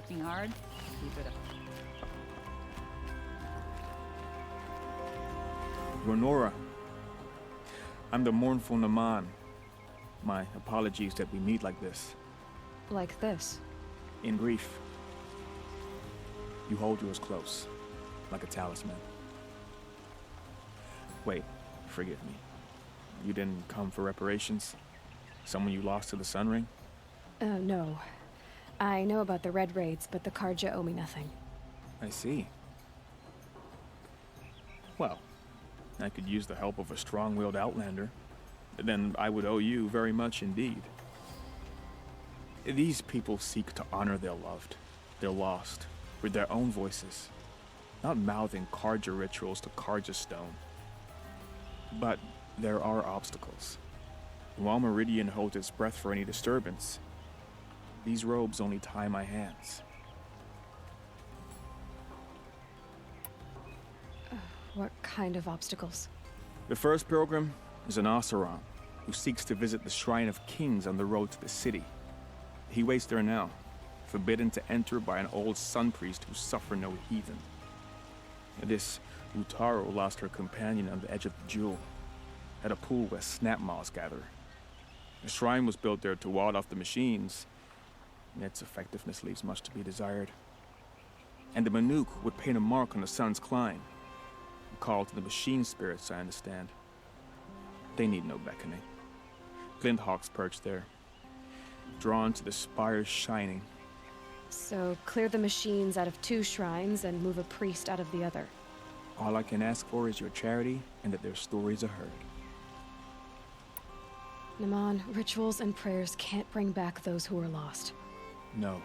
working hard. Keep it up. Ronora, I'm the mournful Naman. My apologies that we meet like this. Like this. In grief. You hold yours close, like a talisman. Wait, forgive me. You didn't come for reparations? Someone you lost to the Sun Ring? No. I know about the Red Raids, but the Karja owe me nothing. I see. Well, I could use the help of a strong-willed outlander. Then I would owe you very much indeed. These people seek to honor their loved, their lost, with their own voices, not mouthing Karja rituals to Karja stone. But there are obstacles. While Meridian holds its breath for any disturbance, these robes only tie my hands. What kind of obstacles? The first pilgrim is an Oseram who seeks to visit the Shrine of Kings on the road to the city. He waits there now, forbidden to enter by an old sun priest who suffer no heathen. This Utaro lost her companion on the edge of the jewel, at a pool where snap moths gather. The shrine was built there to ward off the machines, and its effectiveness leaves much to be desired. And the Manuk would paint a mark on the sun's climb, a call to the machine spirits, I understand. They need no beckoning. Glint hawks perch there, drawn to the spire's shining. So, clear the machines out of 2 shrines and move a priest out of the other. All I can ask for is your charity and that their stories are heard. Naman, rituals and prayers can't bring back those who are lost. No,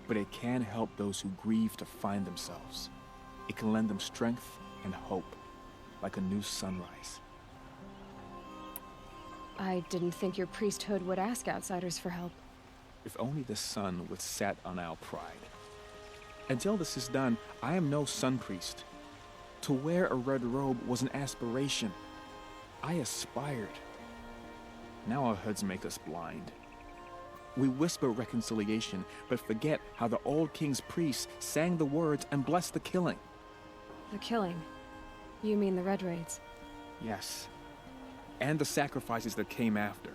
but it can help those who grieve to find themselves. It can lend them strength and hope, like a new sunrise. I didn't think your priesthood would ask outsiders for help. If only the sun would set on our pride. Until this is done, I am no sun priest. To wear a red robe was an aspiration. I aspired. Now our hoods make us blind. We whisper reconciliation, but forget how the old king's priests sang the words and blessed the killing. The killing? You mean the Red Raids? Yes. And the sacrifices that came after.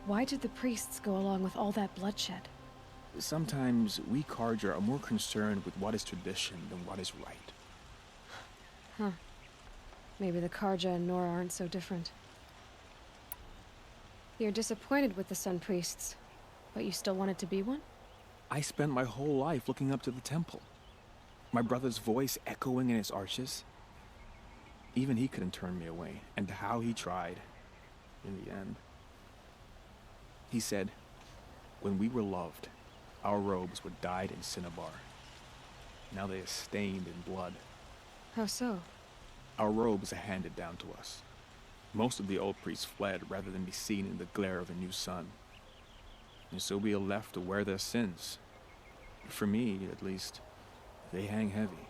Why did the priests go along with all that bloodshed? Sometimes we Karja are more concerned with what is tradition than what is right. Huh. Maybe the Karja and Nora aren't so different. You're disappointed with the Sun Priests, but you still wanted to be one? I spent my whole life looking up to the temple. My brother's voice echoing in its arches. Even he couldn't turn me away, and how he tried, in the end. He said, when we were loved, our robes were dyed in cinnabar. Now they are stained in blood. How so? Our robes are handed down to us. Most of the old priests fled rather than be seen in the glare of a new sun. And so we are left to wear their sins. For me, at least, they hang heavy.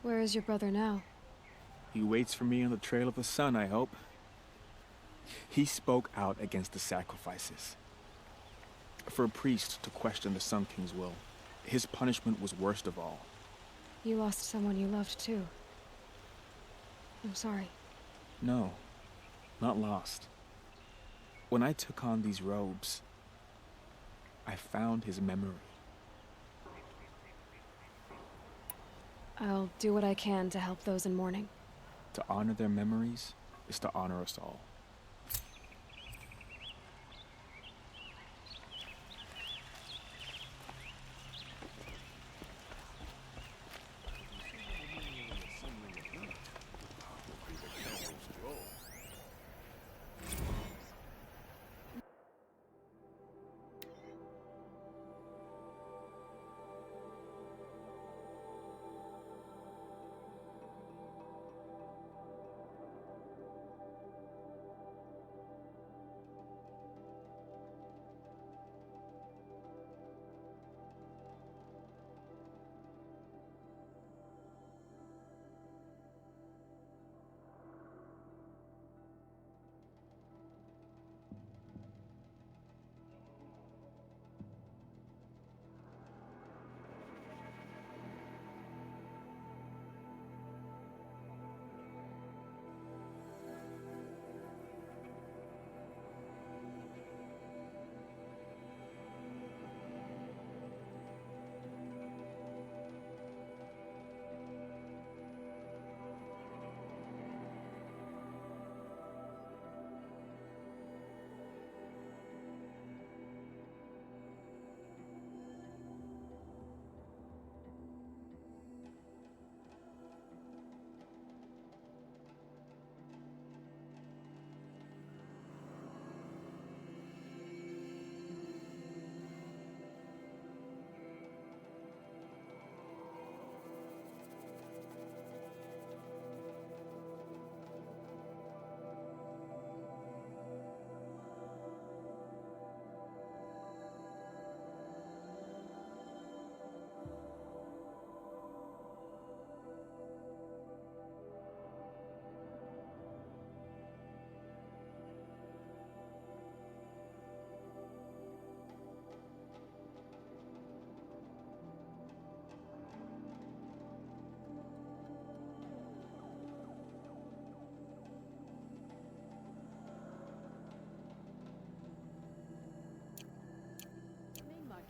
Where is your brother now? He waits for me on the trail of the sun, I hope. He spoke out against the sacrifices. For a priest to question the Sun King's will, his punishment was worst of all. You lost someone you loved too. I'm sorry. No, not lost. When I took on these robes, I found his memory. I'll do what I can to help those in mourning. To honor their memories is to honor us all.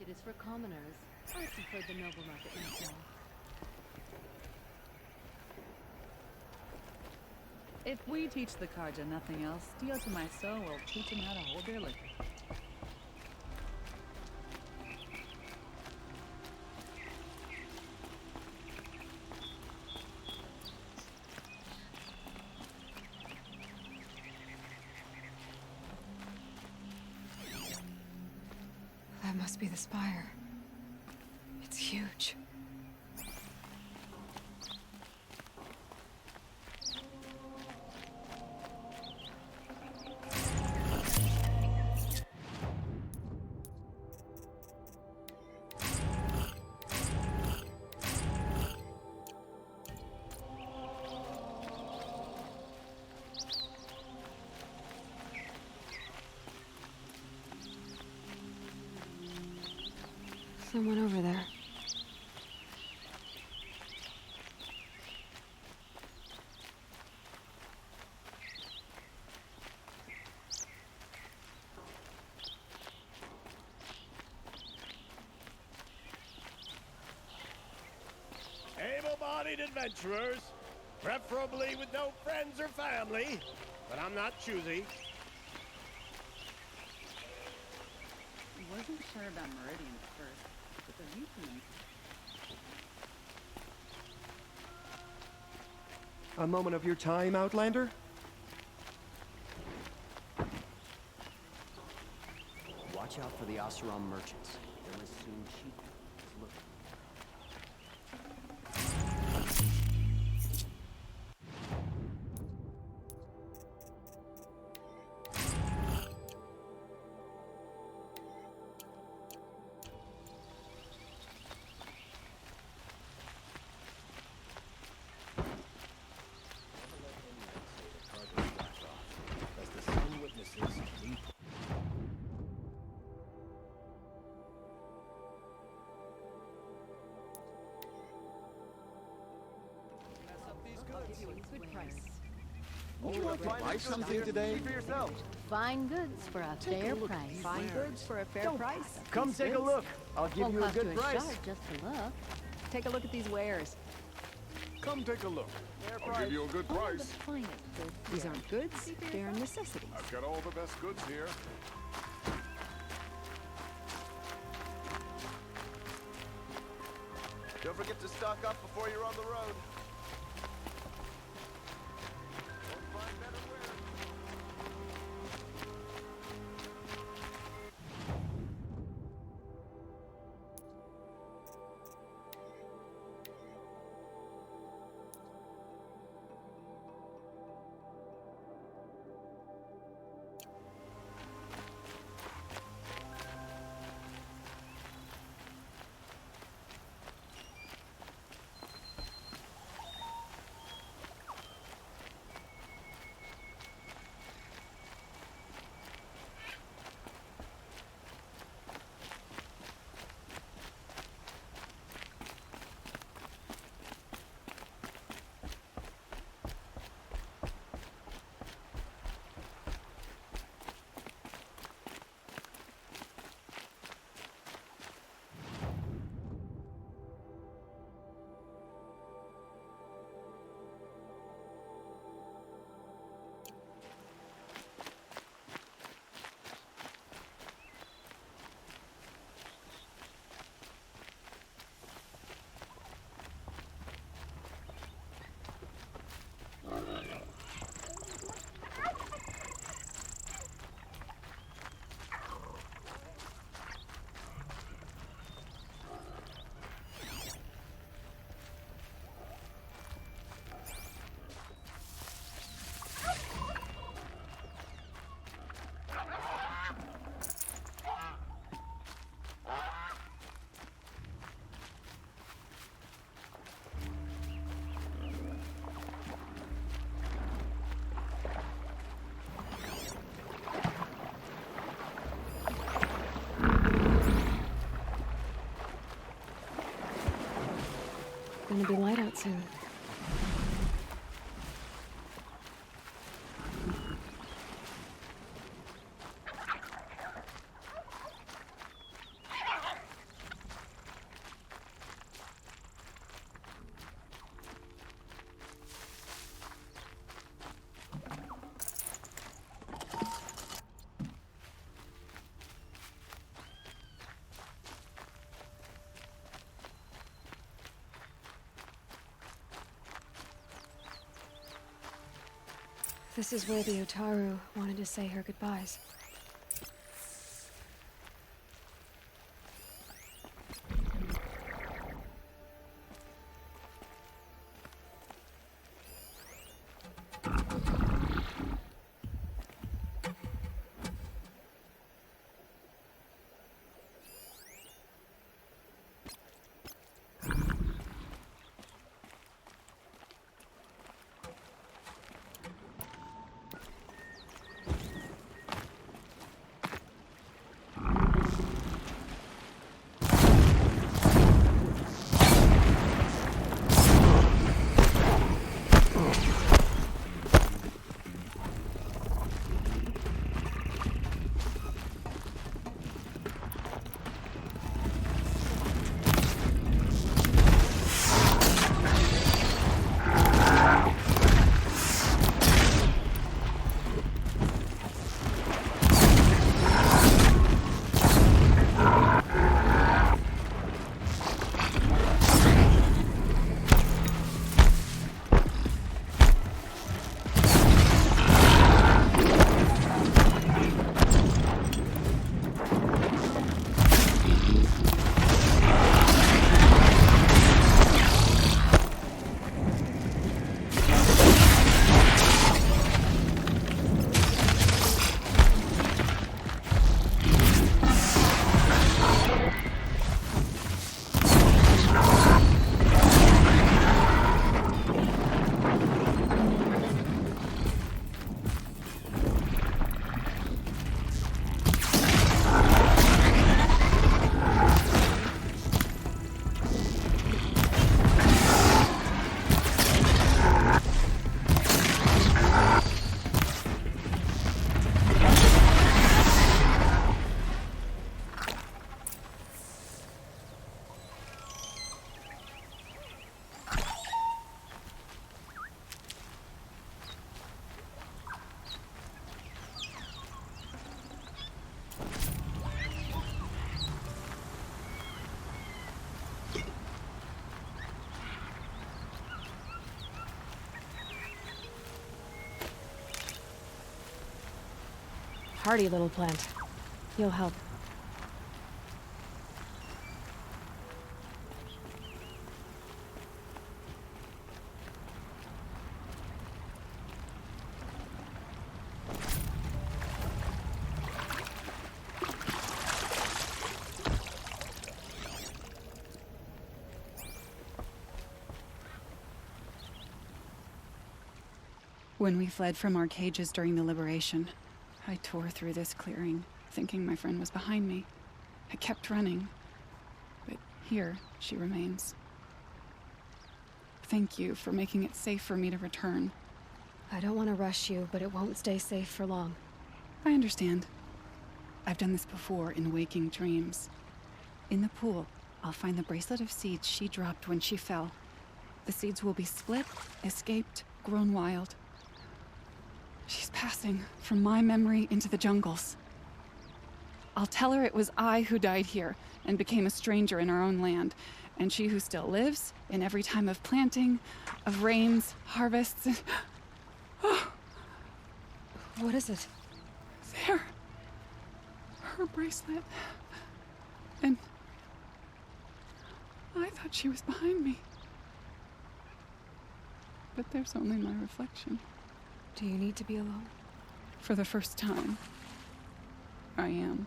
It is for commoners. I prefer the noble market myself. If we teach the Karja nothing else, Dio Tomaiso will teach them how to hold their liquor. That must be the spire. It's huge. Someone over there. Able-bodied adventurers, preferably with no friends or family, but I'm not choosy. Wasn't sure about Meridian at first, but they're using them. A moment of your time, Outlander? Watch out for the Oseram merchants. They'll as soon cheat as look. As the sun witnesses, we Good price. Would you like to buy something today? For yourself. Fine goods for a fair price. Fine goods for a fair price. Come take a look. I'll give Won't you a cost good you a price. shard just to look. Take a look at these wares. Come take a look. I'll give you a good All the price. finest goods These here. aren't goods, they are necessities. I've got all the best goods here. Don't forget to stock up before you're on the road. Gonna be light out soon. This is where the Otaru wanted to say her goodbyes. Hardy little plant. You'll help. When we fled from our cages during the liberation, I tore through this clearing, thinking my friend was behind me. I kept running, but here she remains. Thank you for making it safe for me to return. I don't want to rush you, but it won't stay safe for long. I understand. I've done this before in waking dreams. In the pool, I'll find the bracelet of seeds she dropped when she fell. The seeds will be split, escaped, grown wild. She's passing from my memory into the jungles. I'll tell her it was I who died here and became a stranger in our own land, and she who still lives in every time of planting, of rains, harvests, and... Oh. What is it? There. Her bracelet. And I thought she was behind me. But there's only my reflection. Do you need to be alone? For the first time, I am.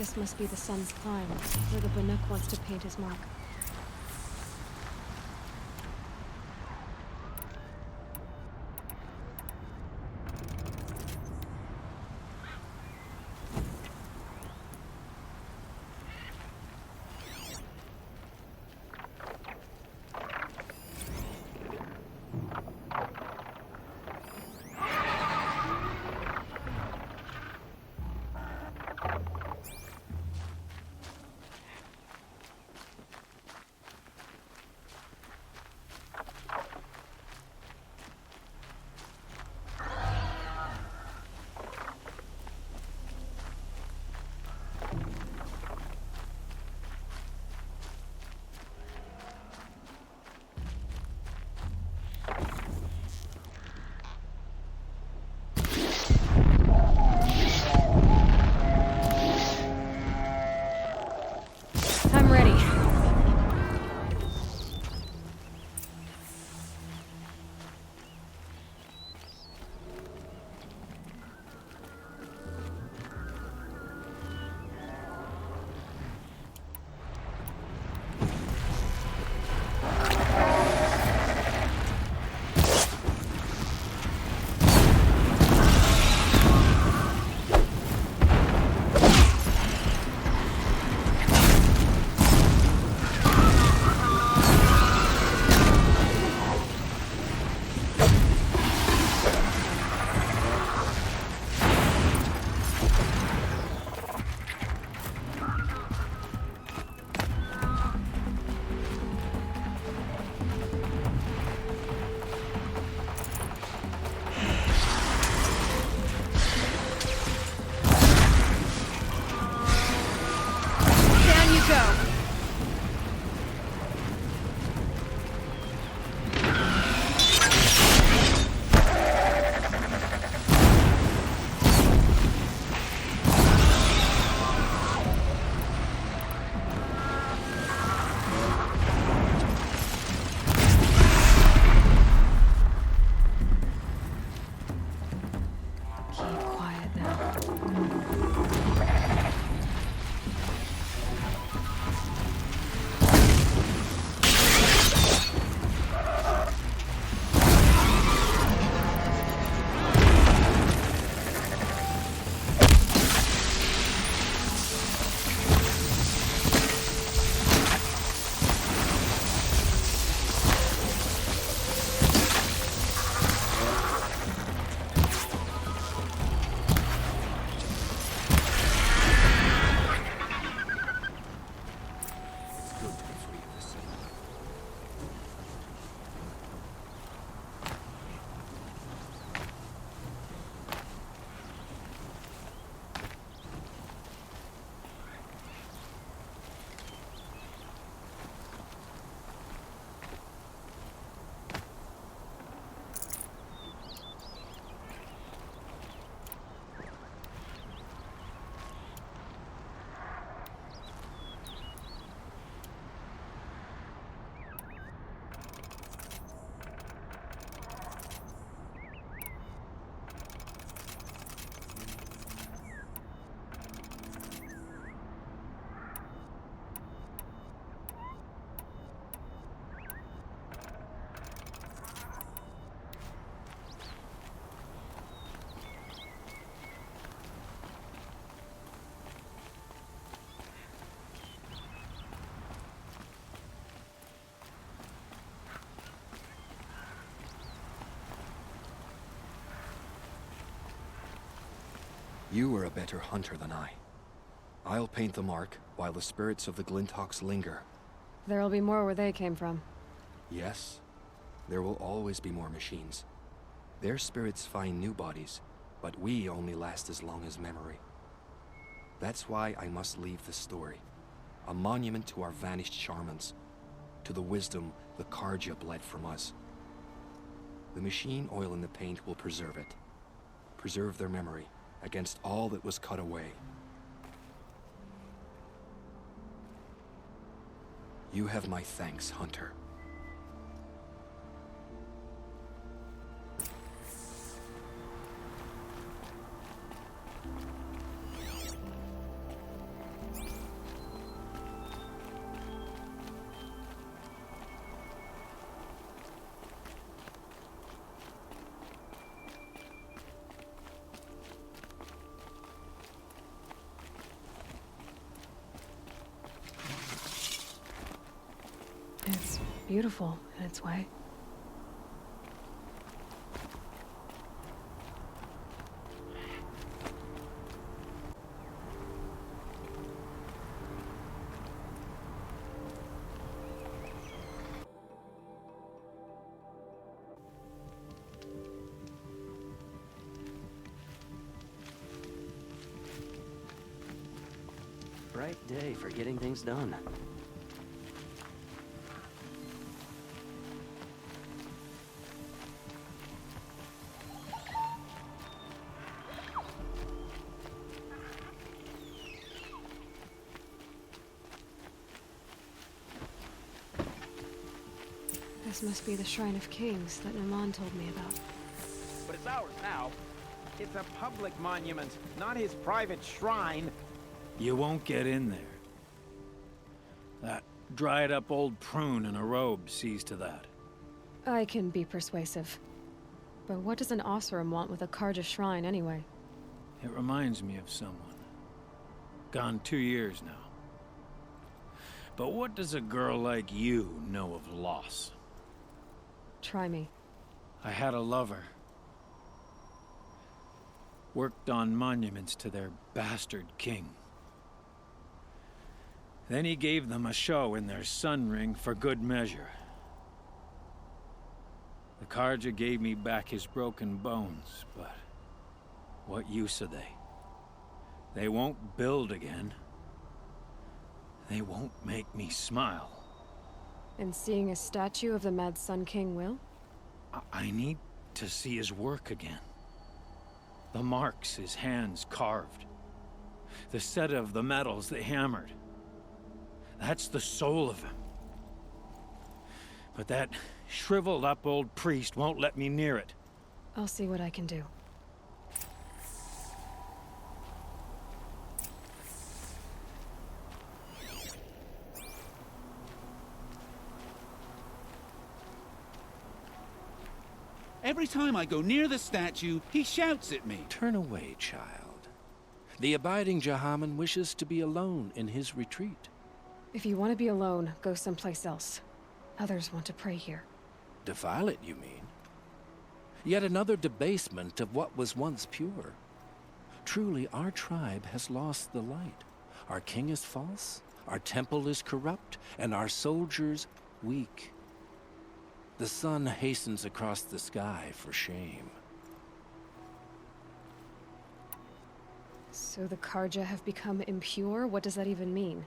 This must be the sun's climb, where the Banuk wants to paint his mark. I'm ready. You are a better hunter than I. I'll paint the mark while the spirits of the Glinthawks linger. There'll be more where they came from. Yes, there will always be more machines. Their spirits find new bodies, but we only last as long as memory. That's why I must leave this story. A monument to our vanished shamans, to the wisdom the Karja bled from us. The machine oil in the paint will preserve it. Preserve their memory against all that was cut away. You have my thanks, Hunter. beautiful in its way. Bright day for getting things done. This must be the Shrine of Kings that Naman told me about. But it's ours now. It's a public monument, not his private shrine. You won't get in there. That dried-up old prune in a robe sees to that. I can be persuasive. But what does an Oseram want with a Karja shrine anyway? It reminds me of someone. Gone 2 years now. But what does a girl like you know of loss? Try me. I had a lover. Worked on monuments to their bastard king. Then he gave them a show in their sun ring for good measure. The Karja gave me back his broken bones, but what use are they? They won't build again. They won't make me smile. And seeing a statue of the Mad Sun King will? I need to see his work again. The marks his hands carved. The set of the metals they hammered. That's the soul of him. But that shriveled up old priest won't let me near it. I'll see what I can do. Every time I go near the statue, he shouts at me. Turn away, child. The abiding Jahaman wishes to be alone in his retreat. If you want to be alone, go someplace else. Others want to pray here. Defile it, you mean? Yet another debasement of what was once pure. Truly, our tribe has lost the light. Our king is false, our temple is corrupt, and our soldiers weak. The sun hastens across the sky for shame. So the Karja have become impure? What does that even mean?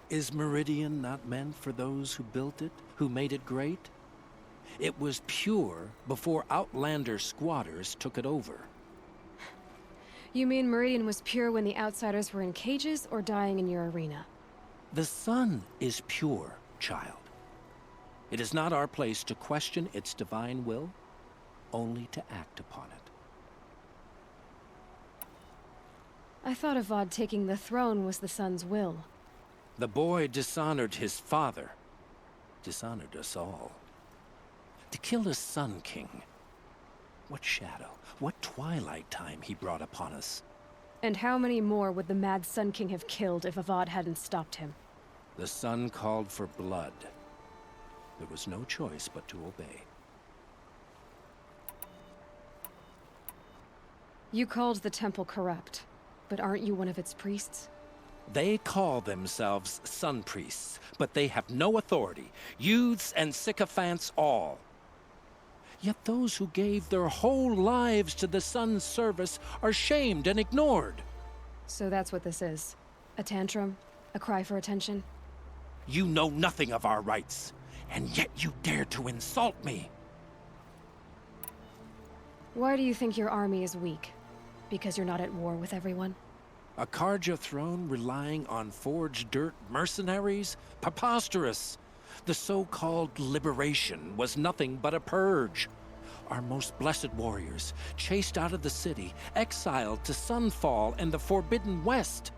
Is Meridian not meant for those who built it, who made it great? It was pure before outlander squatters took it over. You mean Meridian was pure when the outsiders were in cages or dying in your arena? The sun is pure, child. It is not our place to question its divine will, only to act upon it. I thought Avad taking the throne was the sun's will. The boy dishonored his father, dishonored us all. To kill a Sun King. What shadow, what twilight time he brought upon us. And how many more would the Mad Sun King have killed if Avad hadn't stopped him? The sun called for blood. There was no choice but to obey. You called the temple corrupt, but aren't you one of its priests? They call themselves sun priests, but they have no authority. Youths and sycophants all. Yet those who gave their whole lives to the sun's service are shamed and ignored. So that's what this is. A tantrum? A cry for attention? You know nothing of our rights, and yet you dare to insult me. Why do you think your army is weak? Because you're not at war with everyone? A Karja throne relying on forged dirt mercenaries? Preposterous! The so-called liberation was nothing but a purge. Our most blessed warriors, chased out of the city, exiled to Sunfall and the Forbidden West.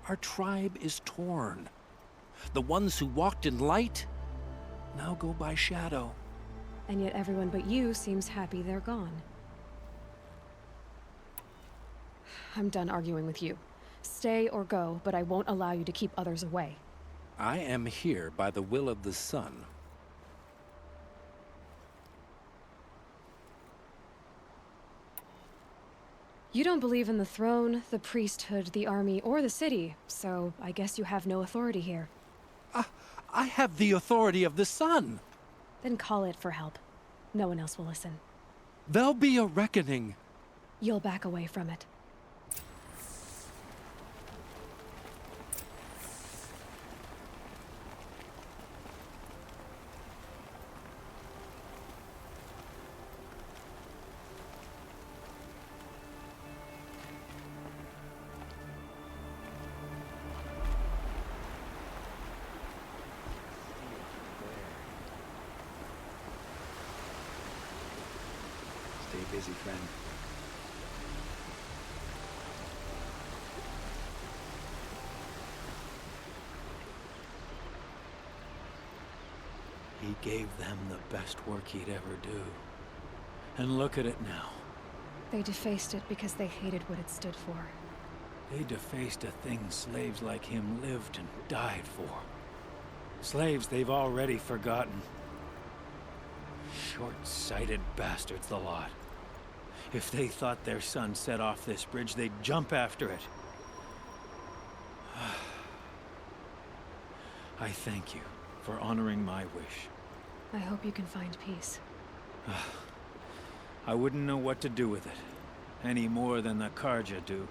Our tribe is torn. The ones who walked in light now go by shadow. And yet everyone but you seems happy they're gone. I'm done arguing with you. Stay or go, but I won't allow you to keep others away. I am here by the will of the sun. You don't believe in the throne, the priesthood, the army, or the city, so I guess you have no authority here. I have the authority of the sun. Then call it for help. No one else will listen. There'll be a reckoning. You'll back away from it. Stay busy, friend. He gave them the best work he'd ever do. And look at it now. They defaced it because they hated what it stood for. They defaced a thing slaves like him lived and died for. Slaves they've already forgotten. Short-sighted bastards, the lot. If they thought their son set off this bridge, they'd jump after it. I thank you for honoring my wish. I hope you can find peace. I wouldn't know what to do with it, any more than the Karja do.